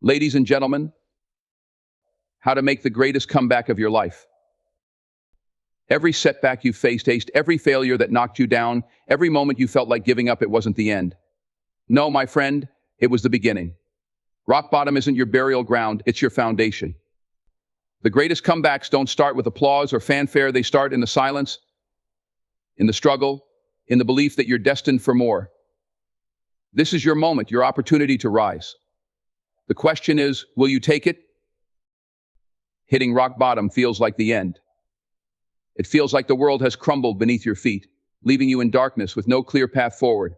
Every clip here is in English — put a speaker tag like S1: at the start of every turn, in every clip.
S1: Ladies and gentlemen, how to make the greatest comeback of your life. Every setback you faced, every failure that knocked you down, every moment you felt like giving up, it wasn't the end. No, my friend, it was the beginning. Rock bottom isn't your burial ground, it's your foundation. The greatest comebacks don't start with applause or fanfare, they start in the silence, in the struggle, in the belief that you're destined for more. This is your moment, your opportunity to rise. The question is, will you take it? Hitting rock bottom feels like the end. It feels like the world has crumbled beneath your feet, leaving you in darkness with no clear path forward.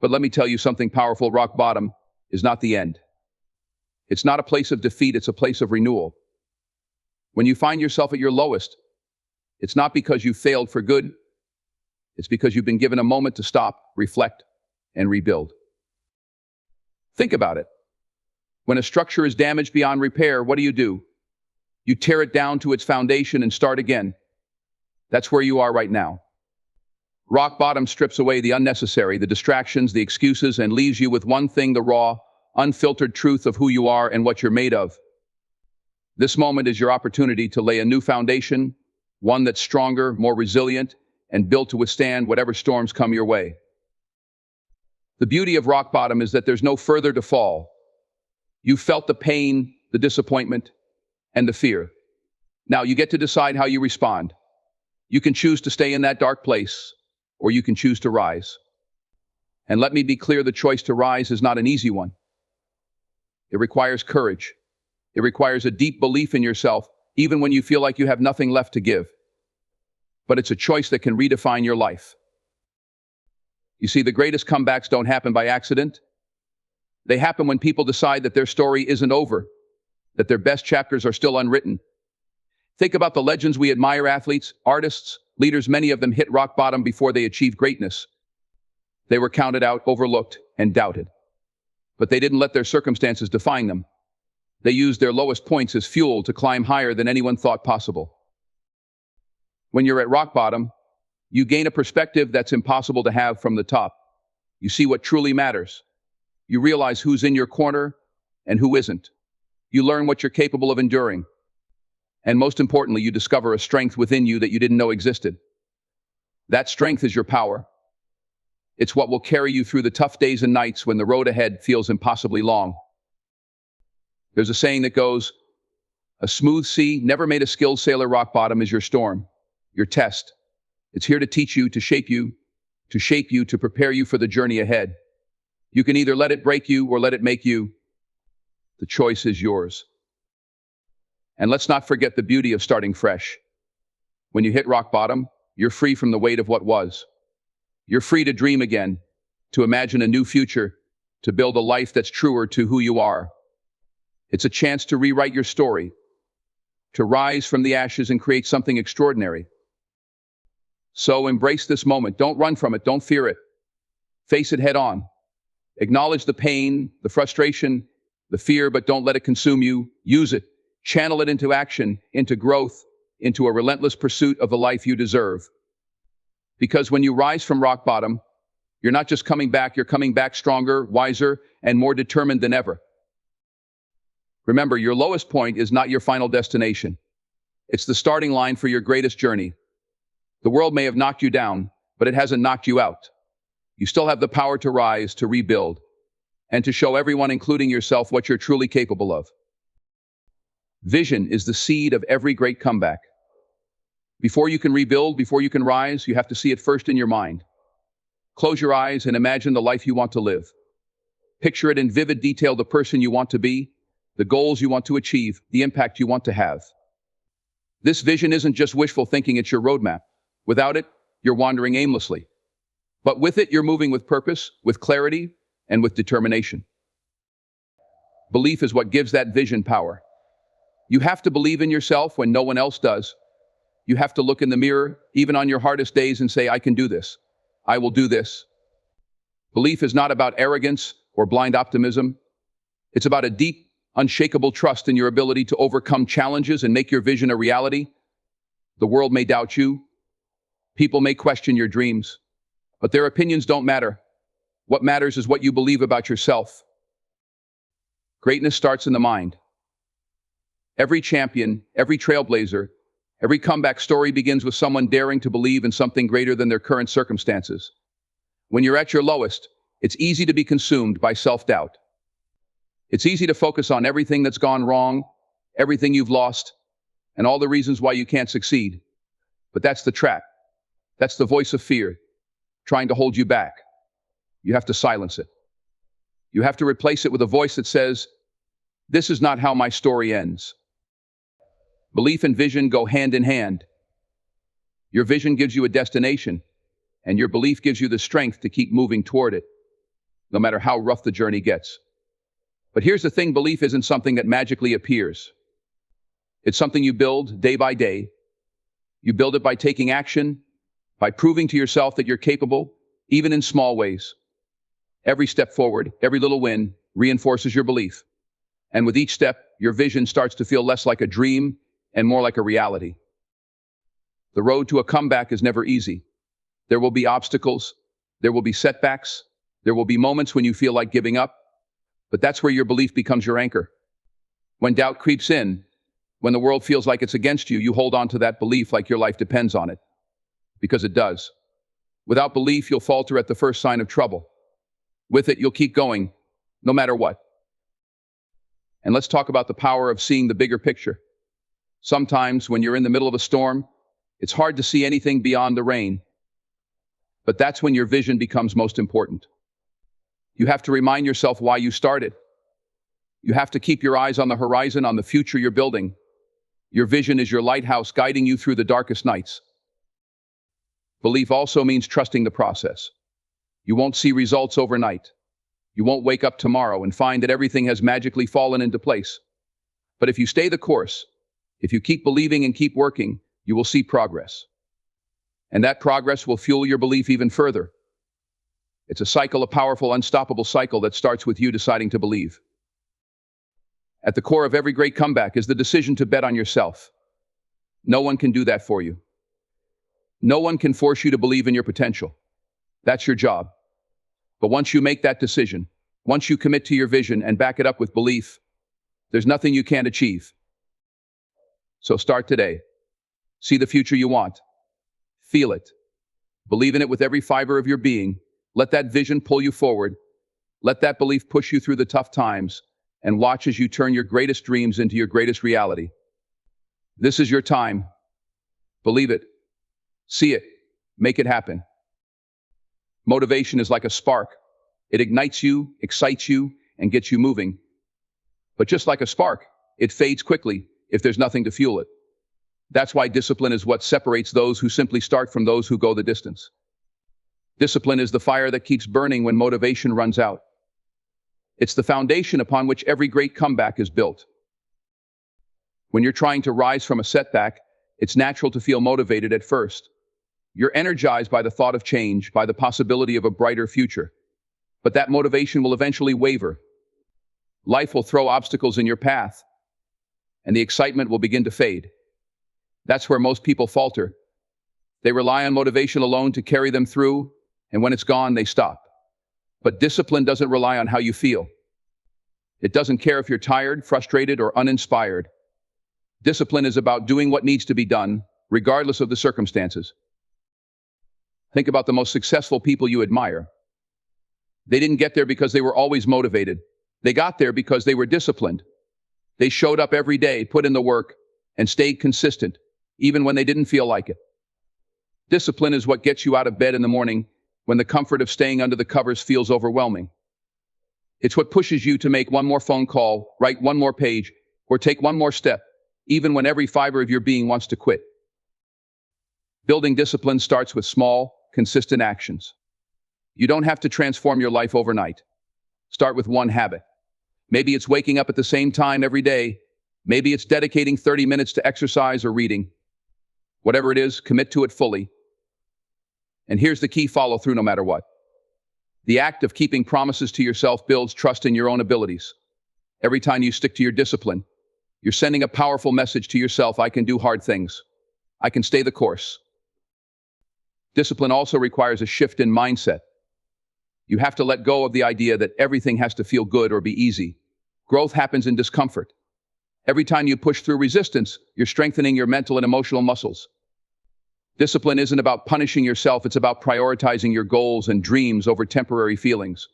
S1: But let me tell you something powerful, rock bottom is not the end. It's not a place of defeat, it's a place of renewal. When you find yourself at your lowest, it's not because you failed for good, it's because you've been given a moment to stop, reflect, and rebuild. Think about it. When a structure is damaged beyond repair, what do? You tear it down to its foundation and start again. That's where you are right now. Rock bottom strips away the unnecessary, the distractions, the excuses, and leaves you with one thing, the raw, unfiltered truth of who you are and what you're made of. This moment is your opportunity to lay a new foundation, one that's stronger, more resilient, and built to withstand whatever storms come your way. The beauty of rock bottom is that there's no further to fall. You felt the pain, the disappointment, and the fear. Now you get to decide how you respond. You can choose to stay in that dark place, or you can choose to rise. And let me be clear, the choice to rise is not an easy one. It requires courage. It requires a deep belief in yourself, even when you feel like you have nothing left to give. But it's a choice that can redefine your life. You see, the greatest comebacks don't happen by accident. They happen when people decide that their story isn't over, that their best chapters are still unwritten. Think about the legends we admire, athletes, artists, leaders. Many of them hit rock bottom before they achieved greatness. They were counted out, overlooked, and doubted. But they didn't let their circumstances define them. They used their lowest points as fuel to climb higher than anyone thought possible. When you're at rock bottom, you gain a perspective that's impossible to have from the top. You see what truly matters. You realize who's in your corner and who isn't. You learn what you're capable of enduring. And most importantly, you discover a strength within you that you didn't know existed. That strength is your power. It's what will carry you through the tough days and nights when the road ahead feels impossibly long. There's a saying that goes, a smooth sea never made a skilled sailor. Rock bottom is your storm, your test. It's here to teach you, to shape you, to prepare you for the journey ahead. You can either let it break you or let it make you. The choice is yours. And let's not forget the beauty of starting fresh. When you hit rock bottom, you're free from the weight of what was. You're free to dream again, to imagine a new future, to build a life that's truer to who you are. It's a chance to rewrite your story, to rise from the ashes and create something extraordinary. So embrace this moment. Don't run from it. Don't fear it. Face it head on. Acknowledge the pain, the frustration, the fear, but don't let it consume you. Use it. Channel it into action, into growth, into a relentless pursuit of the life you deserve. Because when you rise from rock bottom, you're not just coming back, you're coming back stronger, wiser, and more determined than ever. Remember, your lowest point is not your final destination. It's the starting line for your greatest journey. The world may have knocked you down, but it hasn't knocked you out. You still have the power to rise, to rebuild, and to show everyone, including yourself, what you're truly capable of. Vision is the seed of every great comeback. Before you can rebuild, before you can rise, you have to see it first in your mind. Close your eyes and imagine the life you want to live. Picture it in vivid detail, the person you want to be, the goals you want to achieve, the impact you want to have. This vision isn't just wishful thinking, it's your roadmap. Without it, you're wandering aimlessly. But with it, you're moving with purpose, with clarity, and with determination. Belief is what gives that vision power. You have to believe in yourself when no one else does. You have to look in the mirror, even on your hardest days, and say, I can do this. I will do this. Belief is not about arrogance or blind optimism. It's about a deep, unshakable trust in your ability to overcome challenges and make your vision a reality. The world may doubt you. People may question your dreams, but their opinions don't matter. What matters is what you believe about yourself. Greatness starts in the mind. Every champion, every trailblazer, every comeback story begins with someone daring to believe in something greater than their current circumstances. When you're at your lowest, it's easy to be consumed by self-doubt. It's easy to focus on everything that's gone wrong, everything you've lost, and all the reasons why you can't succeed. But that's the trap. That's the voice of fear, trying to hold you back. You have to silence it. You have to replace it with a voice that says, "This is not how my story ends." Belief and vision go hand in hand. Your vision gives you a destination, and your belief gives you the strength to keep moving toward it, no matter how rough the journey gets. But here's the thing, belief isn't something that magically appears. It's something you build day by day. You build it by taking action, by proving to yourself that you're capable, even in small ways. Every step forward, every little win, reinforces your belief. And with each step, your vision starts to feel less like a dream and more like a reality. The road to a comeback is never easy. There will be obstacles, there will be setbacks, there will be moments when you feel like giving up, but that's where your belief becomes your anchor. When doubt creeps in, when the world feels like it's against you, you hold on to that belief like your life depends on it. Because it does. Without belief, you'll falter at the first sign of trouble. With it, you'll keep going, no matter what. And let's talk about the power of seeing the bigger picture. Sometimes, when you're in the middle of a storm, it's hard to see anything beyond the rain. But that's when your vision becomes most important. You have to remind yourself why you started. You have to keep your eyes on the horizon, on the future you're building. Your vision is your lighthouse guiding you through the darkest nights. Belief also means trusting the process. You won't see results overnight. You won't wake up tomorrow and find that everything has magically fallen into place. But if you stay the course, if you keep believing and keep working, you will see progress. And that progress will fuel your belief even further. It's a cycle, a powerful, unstoppable cycle that starts with you deciding to believe. At the core of every great comeback is the decision to bet on yourself. No one can do that for you. No one can force you to believe in your potential. That's your job. But once you make that decision, once you commit to your vision and back it up with belief, there's nothing you can't achieve. So start today. See the future you want. Feel it. Believe in it with every fiber of your being. Let that vision pull you forward. Let that belief push you through the tough times, and watch as you turn your greatest dreams into your greatest reality. This is your time. Believe it. See it. Make it happen. Motivation is like a spark. It ignites you, excites you, and gets you moving. But just like a spark, it fades quickly if there's nothing to fuel it. That's why discipline is what separates those who simply start from those who go the distance. Discipline is the fire that keeps burning when motivation runs out. It's the foundation upon which every great comeback is built. When you're trying to rise from a setback, it's natural to feel motivated at first. You're energized by the thought of change, by the possibility of a brighter future. But that motivation will eventually waver. Life will throw obstacles in your path, and the excitement will begin to fade. That's where most people falter. They rely on motivation alone to carry them through, and when it's gone, they stop. But discipline doesn't rely on how you feel. It doesn't care if you're tired, frustrated, or uninspired. Discipline is about doing what needs to be done, regardless of the circumstances. Think about the most successful people you admire. They didn't get there because they were always motivated. They got there because they were disciplined. They showed up every day, put in the work, and stayed consistent, even when they didn't feel like it. Discipline is what gets you out of bed in the morning when the comfort of staying under the covers feels overwhelming. It's what pushes you to make one more phone call, write one more page, or take one more step, even when every fiber of your being wants to quit. Building discipline starts with small, consistent actions. You don't have to transform your life overnight. Start with one habit. Maybe it's waking up at the same time every day. Maybe it's dedicating 30 minutes to exercise or reading. Whatever it is, commit to it fully. And here's the key: follow through no matter what. The act of keeping promises to yourself builds trust in your own abilities. Every time you stick to your discipline, you're sending a powerful message to yourself: I can do hard things. I can stay the course. Discipline also requires a shift in mindset. You have to let go of the idea that everything has to feel good or be easy. Growth happens in discomfort. Every time you push through resistance, you're strengthening your mental and emotional muscles. Discipline isn't about punishing yourself, it's about prioritizing your goals and dreams over temporary feelings.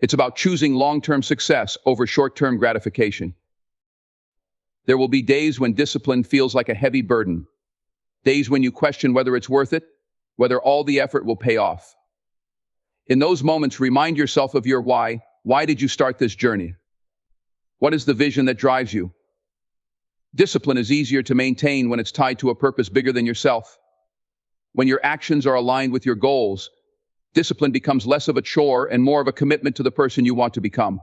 S1: It's about choosing long-term success over short-term gratification. There will be days when discipline feels like a heavy burden. Days when you question whether it's worth it, whether all the effort will pay off. In those moments, remind yourself of your why. Why did you start this journey? What is the vision that drives you? Discipline is easier to maintain when it's tied to a purpose bigger than yourself. When your actions are aligned with your goals, discipline becomes less of a chore and more of a commitment to the person you want to become.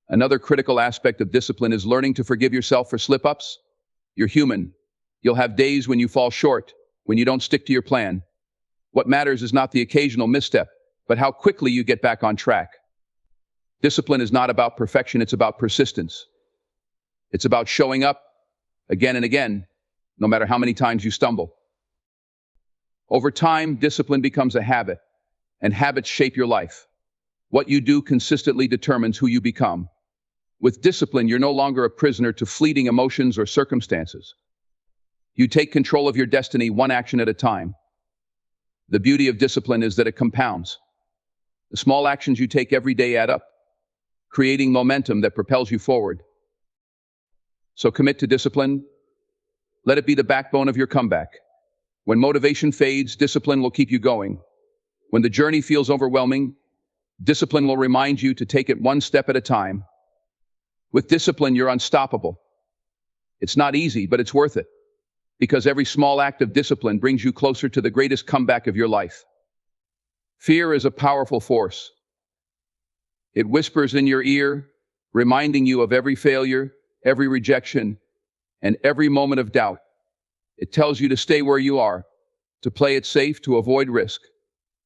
S1: Another critical aspect of discipline is learning to forgive yourself for slip-ups. You're human. You'll have days when you fall short, when you don't stick to your plan. What matters is not the occasional misstep, but how quickly you get back on track. Discipline is not about perfection, it's about persistence. It's about showing up again and again, no matter how many times you stumble. Over time, discipline becomes a habit, and habits shape your life. What you do consistently determines who you become. With discipline, you're no longer a prisoner to fleeting emotions or circumstances. You take control of your destiny one action at a time. The beauty of discipline is that it compounds. The small actions you take every day add up, creating momentum that propels you forward. So commit to discipline. Let it be the backbone of your comeback. When motivation fades, discipline will keep you going. When the journey feels overwhelming, discipline will remind you to take it one step at a time. With discipline, you're unstoppable. It's not easy, but it's worth it. Because every small act of discipline brings you closer to the greatest comeback of your life. Fear is a powerful force. It whispers in your ear, reminding you of every failure, every rejection, and every moment of doubt. It tells you to stay where you are, to play it safe, to avoid risk.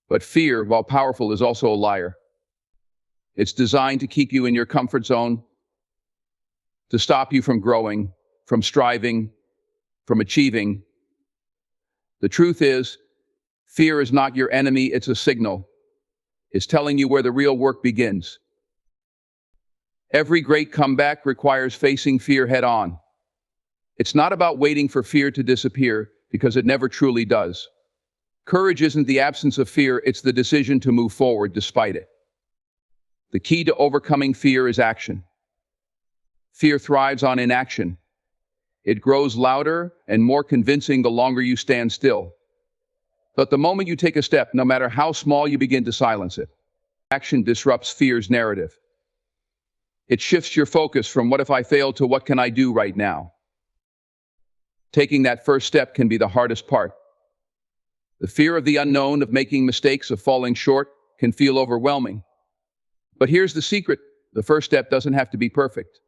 S1: But fear, while powerful, is also a liar. It's designed to keep you in your comfort zone, to stop you from growing, from striving, from achieving. The truth is, fear is not your enemy, it's a signal. It's telling you where the real work begins. Every great comeback requires facing fear head on. It's not about waiting for fear to disappear, because it never truly does. Courage isn't the absence of fear, it's the decision to move forward despite it. The key to overcoming fear is action. Fear thrives on inaction. It grows louder and more convincing the longer you stand still. But the moment you take a step, no matter how small, you begin to silence it. Action disrupts fear's narrative. It shifts your focus from what if I fail to what can I do right now. Taking that first step can be the hardest part. The fear of the unknown, of making mistakes, of falling short, can feel overwhelming. But here's the secret. The first step doesn't have to be perfect.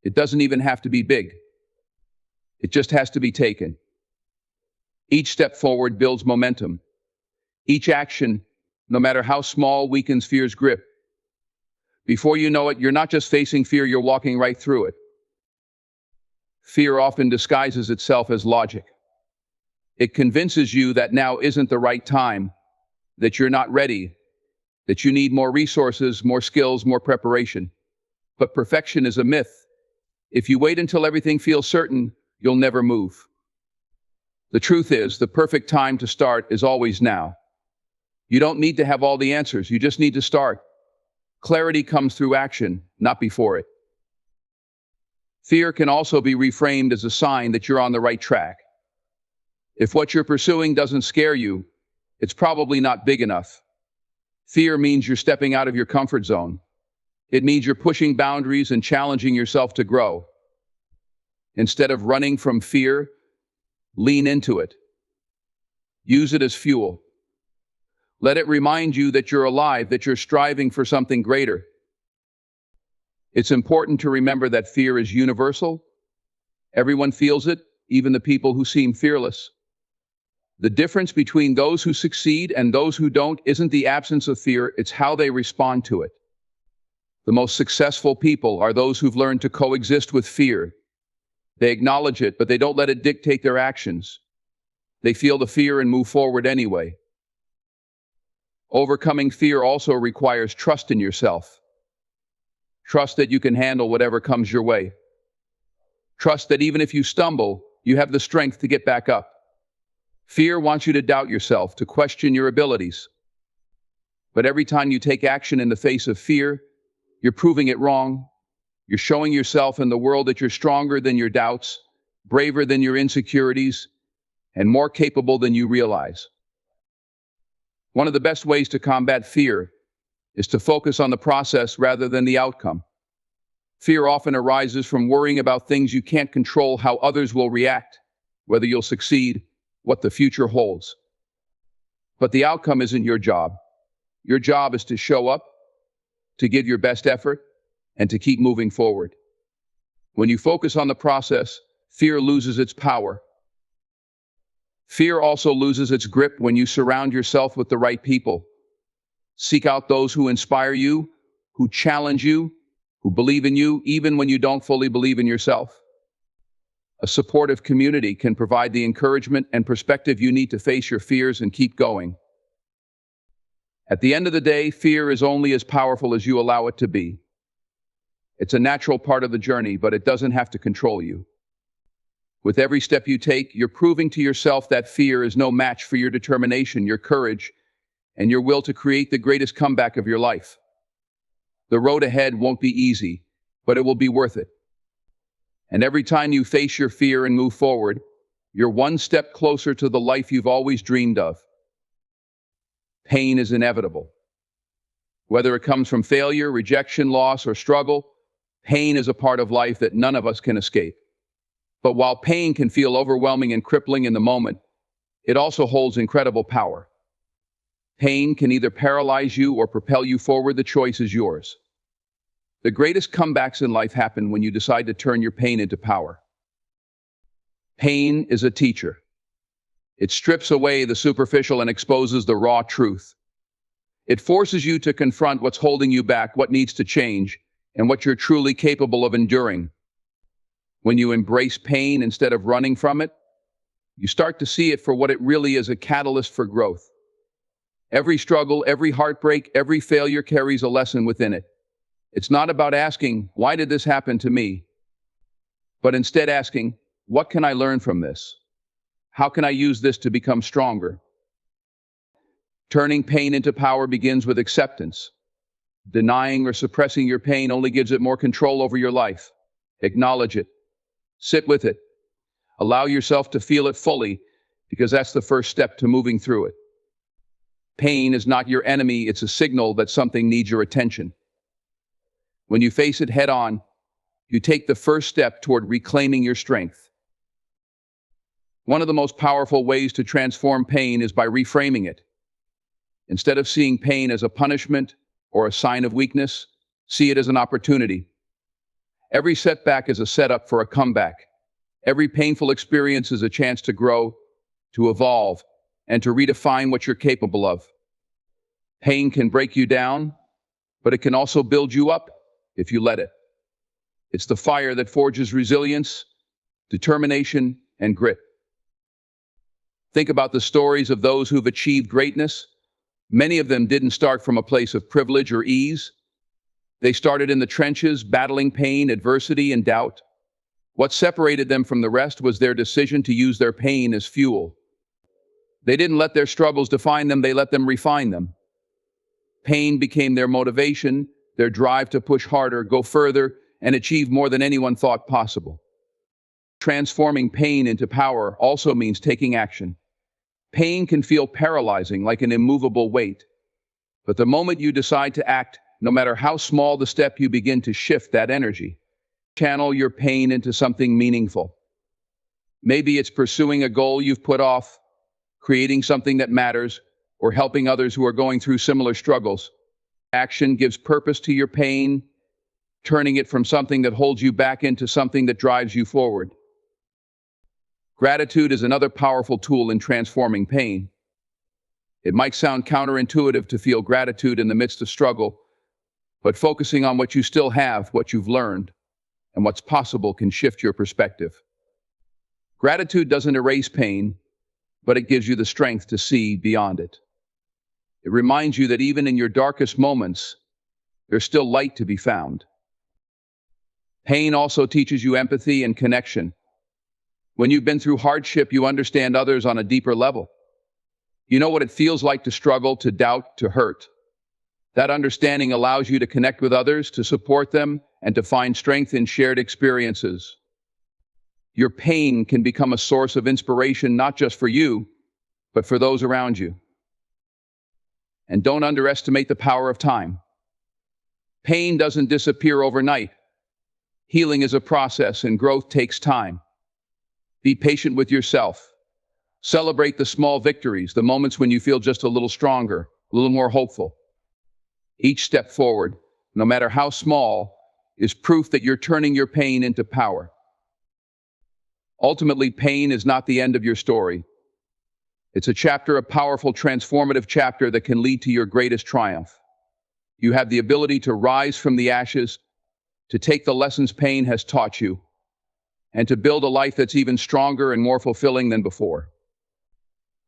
S1: It doesn't even have to be big. It just has to be taken. Each step forward builds momentum. Each action, no matter how small, weakens fear's grip. Before you know it, you're not just facing fear, you're walking right through it. Fear often disguises itself as logic. It convinces you that now isn't the right time, that you're not ready, that you need more resources, more skills, more preparation. But perfection is a myth. If you wait until everything feels certain, you'll never move. The truth is, the perfect time to start is always now. You don't need to have all the answers, you just need to start. Clarity comes through action, not before it. Fear can also be reframed as a sign that you're on the right track. If what you're pursuing doesn't scare you, it's probably not big enough. Fear means you're stepping out of your comfort zone. It means you're pushing boundaries and challenging yourself to grow. Instead of running from fear, lean into it. Use it as fuel. Let it remind you that you're alive, that you're striving for something greater. It's important to remember that fear is universal. Everyone feels it, even the people who seem fearless. The difference between those who succeed and those who don't isn't the absence of fear, it's how they respond to it. The most successful people are those who've learned to coexist with fear. They acknowledge it, but they don't let it dictate their actions. They feel the fear and move forward anyway. Overcoming fear also requires trust in yourself. Trust that you can handle whatever comes your way. Trust that even if you stumble, you have the strength to get back up. Fear wants you to doubt yourself, to question your abilities. But every time you take action in the face of fear, you're proving it wrong. You're showing yourself and the world that you're stronger than your doubts, braver than your insecurities, and more capable than you realize. One of the best ways to combat fear is to focus on the process rather than the outcome. Fear often arises from worrying about things you can't control, how others will react, whether you'll succeed, what the future holds. But the outcome isn't your job. Your job is to show up, to give your best effort, and to keep moving forward. When you focus on the process, fear loses its power. Fear also loses its grip when you surround yourself with the right people. Seek out those who inspire you, who challenge you, who believe in you, even when you don't fully believe in yourself. A supportive community can provide the encouragement and perspective you need to face your fears and keep going. At the end of the day, fear is only as powerful as you allow it to be. It's a natural part of the journey, but it doesn't have to control you. With every step you take, you're proving to yourself that fear is no match for your determination, your courage, and your will to create the greatest comeback of your life. The road ahead won't be easy, but it will be worth it. And every time you face your fear and move forward, you're one step closer to the life you've always dreamed of. Pain is inevitable. Whether it comes from failure, rejection, loss, or struggle, pain is a part of life that none of us can escape. But while pain can feel overwhelming and crippling in the moment, it also holds incredible power. Pain can either paralyze you or propel you forward. The choice is yours. The greatest comebacks in life happen when you decide to turn your pain into power. Pain is a teacher. It strips away the superficial and exposes the raw truth. It forces you to confront what's holding you back, what needs to change, and what you're truly capable of enduring. When you embrace pain instead of running from it, you start to see it for what it really is, a catalyst for growth. Every struggle, every heartbreak, every failure carries a lesson within it. It's not about asking, why did this happen to me? But instead asking, what can I learn from this? How can I use this to become stronger? Turning pain into power begins with acceptance. Denying or suppressing your pain only gives it more control over your life. Acknowledge it. Sit with it. Allow yourself to feel it fully, because that's the first step to moving through it. Pain is not your enemy, it's a signal that something needs your attention. When you face it head on, you take the first step toward reclaiming your strength. One of the most powerful ways to transform pain is by reframing it. Instead of seeing pain as a punishment or a sign of weakness, see it as an opportunity. Every setback is a setup for a comeback. Every painful experience is a chance to grow, to evolve, and to redefine what you're capable of. Pain can break you down, but it can also build you up if you let it. It's the fire that forges resilience, determination, and grit. Think about the stories of those who've achieved greatness. Many of them didn't start from a place of privilege or ease. They started in the trenches, battling pain, adversity, and doubt. What separated them from the rest was their decision to use their pain as fuel. They didn't let their struggles define them, they let them refine them. Pain became their motivation, their drive to push harder, go further, and achieve more than anyone thought possible. Transforming pain into power also means taking action. Pain can feel paralyzing, like an immovable weight. But the moment you decide to act, no matter how small the step, you begin to shift that energy. Channel your pain into something meaningful. Maybe it's pursuing a goal you've put off, creating something that matters, or helping others who are going through similar struggles. Action gives purpose to your pain, turning it from something that holds you back into something that drives you forward. Gratitude is another powerful tool in transforming pain. It might sound counterintuitive to feel gratitude in the midst of struggle, but focusing on what you still have, what you've learned, and what's possible can shift your perspective. Gratitude doesn't erase pain, but it gives you the strength to see beyond it. It reminds you that even in your darkest moments, there's still light to be found. Pain also teaches you empathy and connection. When you've been through hardship, you understand others on a deeper level. You know what it feels like to struggle, to doubt, to hurt. That understanding allows you to connect with others, to support them, and to find strength in shared experiences. Your pain can become a source of inspiration not just for you, but for those around you. And don't underestimate the power of time. Pain doesn't disappear overnight. Healing is a process and growth takes time. Be patient with yourself. Celebrate the small victories, the moments when you feel just a little stronger, a little more hopeful. Each step forward, no matter how small, is proof that you're turning your pain into power. Ultimately, pain is not the end of your story. It's a chapter, a powerful, transformative chapter that can lead to your greatest triumph. You have the ability to rise from the ashes, to take the lessons pain has taught you, and to build a life that's even stronger and more fulfilling than before.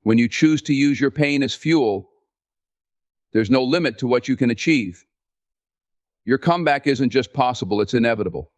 S1: When you choose to use your pain as fuel, there's no limit to what you can achieve. Your comeback isn't just possible, it's inevitable.